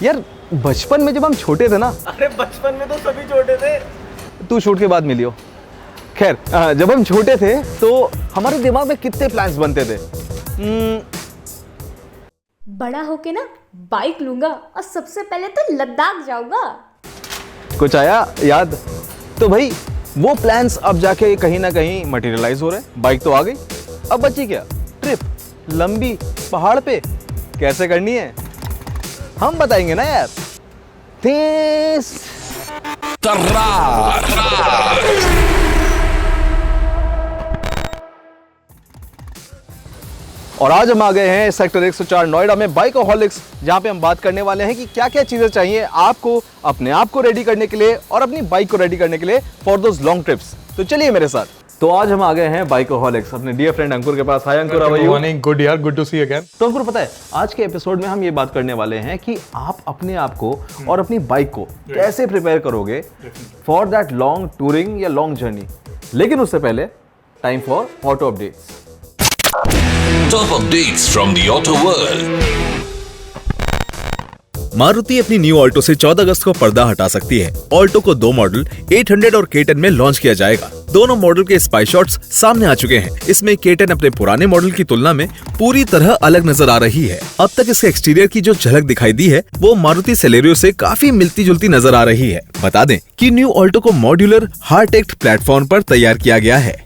यार बचपन में जब हम छोटे थे ना। अरे बचपन में तो सभी छोटे थे। तू शूट के बाद मिलियो। खैर जब हम छोटे थे तो हमारे दिमाग में कितने प्लान्स बनते थे। बड़ा होके ना बाइक लूंगा और सबसे पहले तो लद्दाख जाऊंगा। कुछ आया याद? तो भाई वो प्लान्स अब जाके कहीं ना कहीं मटेरियलाइज हो रहे हैं। बाइक तो आ गई, अब बची क्या? ट्रिप लंबी पहाड़ पे कैसे करनी है हम बताएंगे ना यार। दिस और आज हम आ गए हैं सेक्टर 104 नोएडा में बाइकोहॉलिक्स, जहां पे हम बात करने वाले हैं कि क्या क्या चीजें चाहिए आपको अपने आप को रेडी करने के लिए और अपनी बाइक को रेडी करने के लिए फॉर दोस लॉन्ग ट्रिप्स। तो चलिए मेरे साथ। तो आज हम आ गए हैं बाइकोहॉलिक्स अपने डियर फ्रेंड अंकुर के पास। Hi Ankur, how are you? Morning, good यार, good to see you again. तो अंकुर पता है आज के एपिसोड में हम ये बात करने वाले हैं कि आप अपने आप को और अपनी बाइक को कैसे प्रिपेयर करोगे फॉर दैट लॉन्ग टूरिंग या लॉन्ग जर्नी। लेकिन उससे पहले time for auto updates. Top updates from the auto world. Maruti अपनी न्यू ऑल्टो से 14 अगस्त को पर्दा हटा सकती है। ऑल्टो को 2 मॉडल 800 और K10 में लॉन्च किया जाएगा। दोनों मॉडल के स्पाई शॉट्स सामने आ चुके हैं। इसमें K10 अपने पुराने मॉडल की तुलना में पूरी तरह अलग नजर आ रही है। अब तक इसके एक्सटीरियर की जो झलक दिखाई दी है वो मारुति सेलेरियो से काफी मिलती जुलती नजर आ रही है। बता दें कि न्यू ऑल्टो को मॉड्यूलर हार्टेक्ट प्लेटफॉर्म पर तैयार किया गया है।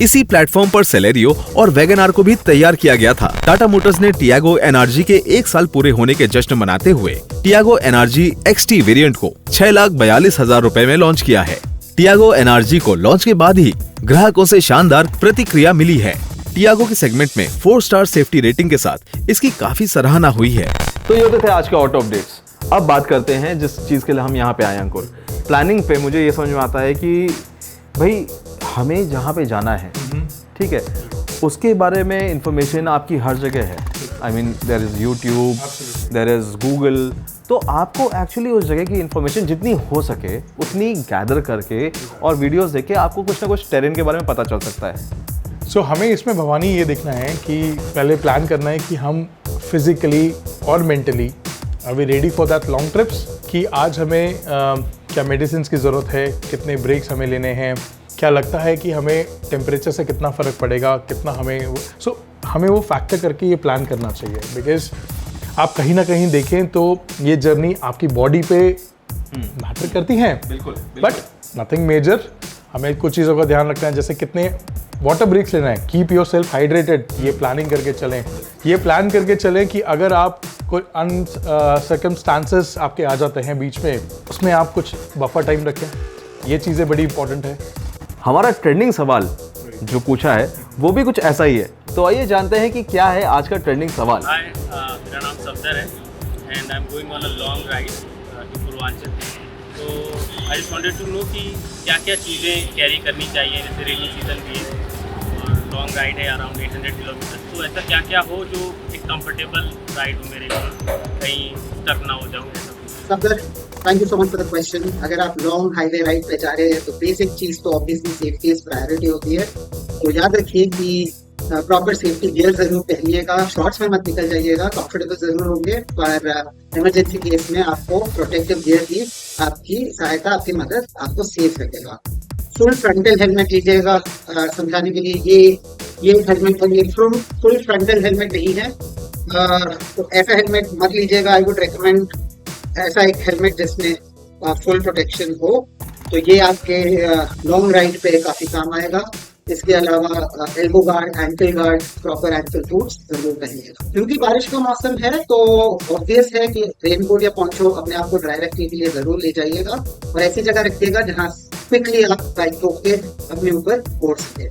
इसी प्लेटफॉर्म पर सेलेरियो और वैगन-आर को भी तैयार किया गया था। टाटा मोटर्स ने टियागो एनआरजी के 1 साल पूरे होने के जश्न मनाते हुए टियागो एनआरजी XT वेरिएंट को 6,42,000 रुपए में लॉन्च किया है। टियागो एनआरजी को लॉन्च के बाद ही ग्राहकों से शानदार प्रतिक्रिया मिली है। टियागो के सेगमेंट में 4 स्टार सेफ्टी रेटिंग के साथ इसकी काफी सराहना हुई है। तो ये होते थे आज के ऑटो अपडेट्स। अब बात करते हैं जिस चीज के लिए हम यहाँ पे आए अंकुर। प्लानिंग पे मुझे ये समझ में आता है कि भाई हमें जहाँ पे जाना है, ठीक है, उसके बारे में इंफॉर्मेशन आपकी हर जगह है। I mean there is YouTube, there is Google. तो आपको एक्चुअली उस जगह की इंफॉर्मेशन जितनी हो सके उतनी गैदर करके और वीडियोस देख के आपको कुछ ना कुछ टेरेन के बारे में पता चल सकता है। सो हमें इसमें भवानी ये देखना है कि पहले प्लान करना है कि हम फिजिकली और mentally we ready for that long trips. कि आज हमें क्या मेडिसिन की ज़रूरत है, कितने ब्रेक्स हमें लेने हैं, क्या लगता है कि हमें टेम्परेचर से कितना फ़र्क पड़ेगा, कितना हमें हमें वो फैक्टर करके ये प्लान करना चाहिए। बिकॉज आप कहीं ना कहीं देखें तो ये जर्नी आपकी बॉडी पे मैटर करती है, बट नथिंग मेजर। हमें कुछ चीज़ों का ध्यान रखना है, जैसे कितने वाटर ब्रेक्स लेना है, कीप योर सेल्फ हाइड्रेटेड। ये प्लानिंग करके चलें, ये प्लान करके चलें कि अगर आप कोई सर्कमस्टांसेस आपके आ जाते हैं बीच में, उसमें आप कुछ बफर टाइम रखें। ये चीज़ें बड़ी इंपॉर्टेंट है। हमारा ट्रेंडिंग सवाल जो पूछा है वो भी कुछ ऐसा ही है। तो आइए जानते हैं कि क्या है आज का ट्रेंडिंग सवाल। हाय, मेरा नाम सफदर है and I am going on a long ride to Purvanchal. तो I just wanted to know कि क्या क्या चीज़ें कैरी करनी चाहिए, जैसे रेनी सीजन भी है और लॉन्ग राइड है अराउंड 800 किलोमीटर। तो ऐसा क्या क्या हो जो एक कंफर्टेबल राइड हो मेरे लिए, कहीं स्टक ना हो जाऊँ ऐसा। Safdar, thank you so much for the question. अगर आप लॉन्ग हाईवे राइड पे जा रहे हैं तो बेसिक चीज़ तो ऑब्वियसली सेफ्टी इज प्रायोरिटी होती है। तो याद रखिए कि प्रॉपर सेफ्टी गियर जरूर पहनिएगा, शॉर्ट्स में मत निकल जाइएगा, कंफर्टेबल जरूर होंगे, पर इमरजेंसी केस में आपको प्रोटेक्टिव गियर की आपकी सहायता, आपकी मदद आपको सेफ रखेगा। फुल फ्रंटल हेलमेट लीजिएगा। समझाने के लिए ये हेलमेट है, ये फुल फ्रंटल हेलमेट नहीं है, तो ऐसा हेलमेट मत लीजिएगा। आई वुड रिकमेंड ऐसा एक हेलमेट जिसमें फुल प्रोटेक्शन हो, तो ये आपके लॉन्ग राइड पे काफ़ी काम आएगा। इसके अलावा elbow guard, ankle guard, proper ankle boots जरूर पहनिएगा। क्योंकि बारिश का मौसम है तो ऑब्वियस है कि रेनकोट या पोंचो अपने आप को ड्राई रखने के लिए जरूर ले जाइएगा और ऐसी जगह रखिएगा जहाँ क्विकली आप बाइक रोक के अपने ऊपर ओढ़ सके।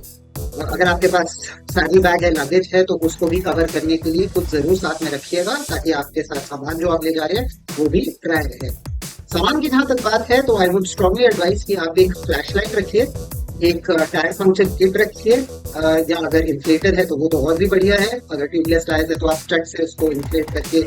और अगर आपके पास सारी बैग है, लगेज है, तो उसको भी कवर करने के लिए कुछ जरूर साथ में रखिएगा, ताकि आपके साथ सामान जो आप ले जा रहे हैं वो भी ड्राई रहे। सामान की जहाँ तक बात है तो आई वुड स्ट्रांगली एडवाइस कि आप एक फ्लैश लाइट रखिए, एक टायर फंक्शन किट रखिए, या अगर इन्फ्लेटर है तो वो तो और भी बढ़िया है। अगर ट्यूबलेस टायर है तो आप स्टड से उसको इन्फ्लेट करके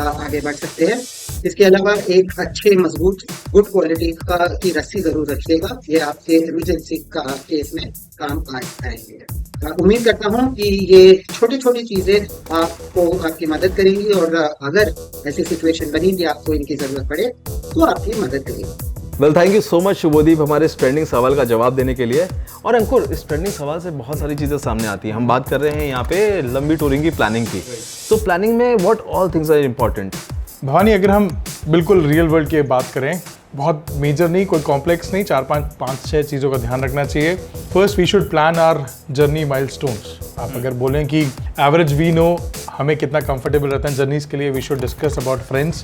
आगे बढ़ सकते हैं। इसके अलावा एक अच्छे मजबूत गुड क्वालिटी की रस्सी जरूर रखिएगा, ये आपके इमरजेंसी का केस में काम आएंगे। उम्मीद करता हूँ कि ये छोटी छोटी चीजें आपको आपकी मदद करेंगी और अगर ऐसी सिचुएशन बनी कि आपको इनकी जरूरत पड़े तो आपकी मदद करेगी। Well thank you so much Shubhdeep हमारे इस ट्रेंडिंग सवाल का जवाब देने के लिए। और अंकुर, इस ट्रेंडिंग सवाल से बहुत सारी चीज़ें सामने आती हैं। हम बात कर रहे हैं यहाँ पे लंबी टूरिंग की प्लानिंग की, तो प्लानिंग में what all things are important? Bhavani, अगर हम बिल्कुल रियल वर्ल्ड की बात करें, बहुत मेजर नहीं, कोई कॉम्प्लेक्स नहीं, 4-5-6 चीज़ों का ध्यान रखना चाहिए। First we should plan our journey milestones. आप अगर बोलें कि एवरेज वी नो हमें कितना कंफर्टेबल रहता है जर्नीज के लिए, we should discuss about friends.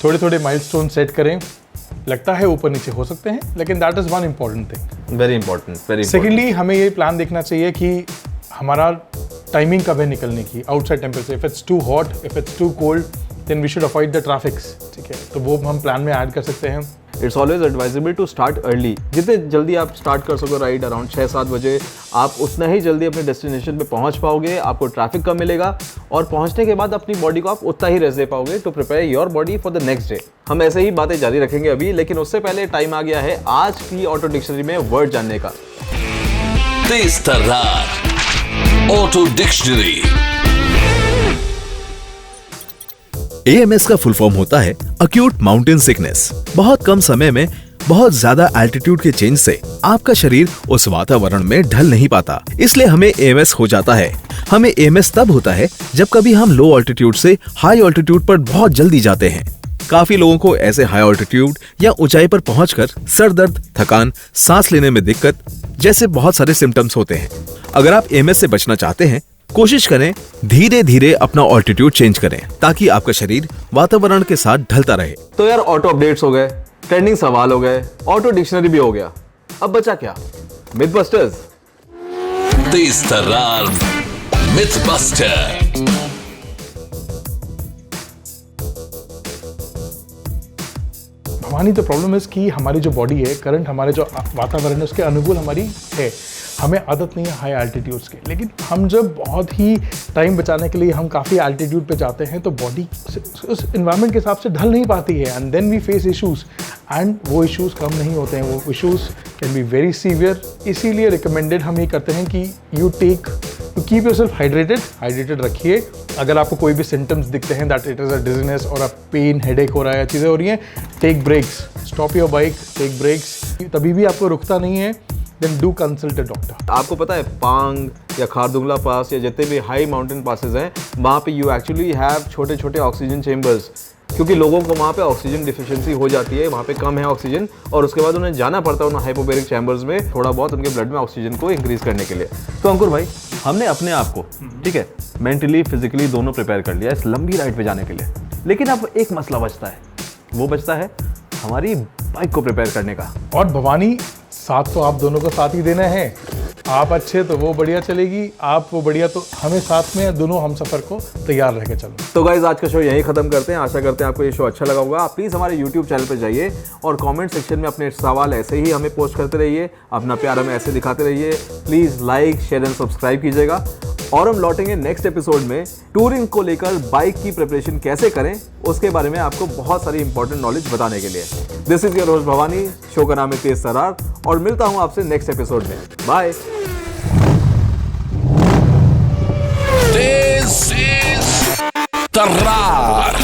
थोड़े थोड़े माइलस्टोन सेट करें। लगता है ऊपर नीचे हो सकते हैं, लेकिन that is one important thing. Very important, very. Secondly, हमें ये प्लान देखना चाहिए कि हमारा टाइमिंग कब है निकलने की, outside temperature, if it's too hot, if it's too cold, then we should avoid the traffics. ठीक है, तो वो हम प्लान में ऐड कर सकते हैं। It's always advisable to start early. जितने जल्दी आप स्टार्ट कर सको राइड अराउंड 6-7 बजे, आप उतना ही जल्दी अपने डेस्टिनेशन पे पहुंच पाओगे, आपको ट्रैफिक कम मिलेगा और पहुंचने के बाद अपनी बॉडी को आप उतना ही रेस्ट दे पाओगे to prepare your body for the next day. हम ऐसे ही बातें जारी रखेंगे अभी, लेकिन उससे पहले टाइम आ गया है आज की ऑटो डिक्शनरी में वर्ड जानने का। तेज तर्रार ऑटो डिक्शनरी। AMS का फुल फॉर्म होता है अक्यूट माउंटेन सिकनेस। बहुत कम समय में बहुत ज्यादा एल्टीट्यूड के चेंज से आपका शरीर उस वातावरण में ढल नहीं पाता, इसलिए हमें AMS हो जाता है। हमें AMS तब होता है जब कभी हम लो ऑल्टीट्यूड से हाई ऑल्टीट्यूड पर बहुत जल्दी जाते हैं। काफी लोगों को ऐसे हाई ऑल्टीट्यूड या ऊंचाई पर पहुंचकर सर दर्द, थकान, सांस लेने में दिक्कत जैसे बहुत सारे सिम्टम्स होते हैं। अगर आप AMS से बचना चाहते हैं, कोशिश करें धीरे धीरे अपना ऑल्टीट्यूड चेंज करें ताकि आपका शरीर वातावरण के साथ ढलता रहे। तो यार, ऑटो अपडेट्स हो गए, ट्रेंडिंग सवाल हो गए, ऑटो डिक्शनरी भी हो गया, अब बचा क्या? Myth busters. तेज तर्रार मिथ बस्टर। भवानी, तो प्रॉब्लम है कि हमारी जो बॉडी है, करंट हमारे जो वातावरण है उसके अनुकूल हमारी है। हमें आदत नहीं है हाई एल्टीट्यूड्स की, लेकिन हम जब बहुत ही टाइम बचाने के लिए हम काफ़ी एल्टीट्यूड पे जाते हैं तो बॉडी उस इन्वायरमेंट के हिसाब से ढल नहीं पाती है, and then we face issues, and वो इश्यूज कम नहीं होते हैं, वो issues can be very severe. इसीलिए रिकमेंडेड हम ये करते हैं कि यू कीप योरसेल्फ हाइड्रेटेड रखिए। अगर आपको कोई भी सिम्टम्स दिखते हैं that it is a dizziness और अ पेन, हेडेक हो रहा है, चीज़ें हो रही हैं, take breaks, stop your bike, take breaks. तभी भी आपको रुकता नहीं है, then do consult a doctor. आपको पता है पांग या खारदुंगला पास या जितने भी हाई माउंटेन पासेस हैं, वहाँ पे यू एक्चुअली हैव छोटे छोटे ऑक्सीजन चेम्बर्स, क्योंकि लोगों को वहाँ पे ऑक्सीजन डिफिशिएंसी हो जाती है, वहाँ पे कम है ऑक्सीजन और उसके बाद उन्हें जाना पड़ता है उन हाइपोबैरिक चैम्बर्स में थोड़ा बहुत उनके ब्लड में ऑक्सीजन को इंक्रीज करने के लिए। तो अंकुर भाई, हमने अपने आप को, ठीक है, मेंटली फिजिकली दोनों प्रिपेयर कर लिया इस लंबी राइड पे जाने के लिए, लेकिन अब एक मसला बचता है, वो बचता है हमारी बाइक को प्रिपेयर करने का। और भवानी, साथ तो आप दोनों को साथ ही देना है। आप अच्छे तो वो बढ़िया चलेगी, आप वो बढ़िया तो हमें साथ में, दोनों हम सफ़र को तैयार रह के चलो। तो गाइज, आज का शो यहीं खत्म करते हैं। आशा करते हैं आपको ये शो अच्छा लगा होगा। आप प्लीज़ हमारे YouTube चैनल पर जाइए और कमेंट सेक्शन में अपने सवाल ऐसे ही हमें पोस्ट करते रहिए, अपना प्यार हमें ऐसे दिखाते रहिए। Please like, share and subscribe कीजिएगा और हम लौटेंगे नेक्स्ट एपिसोड में टूरिंग को लेकर बाइक की प्रिपरेशन कैसे करें उसके बारे में आपको बहुत सारी इंपॉर्टेंट नॉलेज बताने के लिए। This is your host Bhavani, show का नाम है तेज तर्रार और मिलता हूं आपसे नेक्स्ट एपिसोड में। बाय। तेज तर्रार।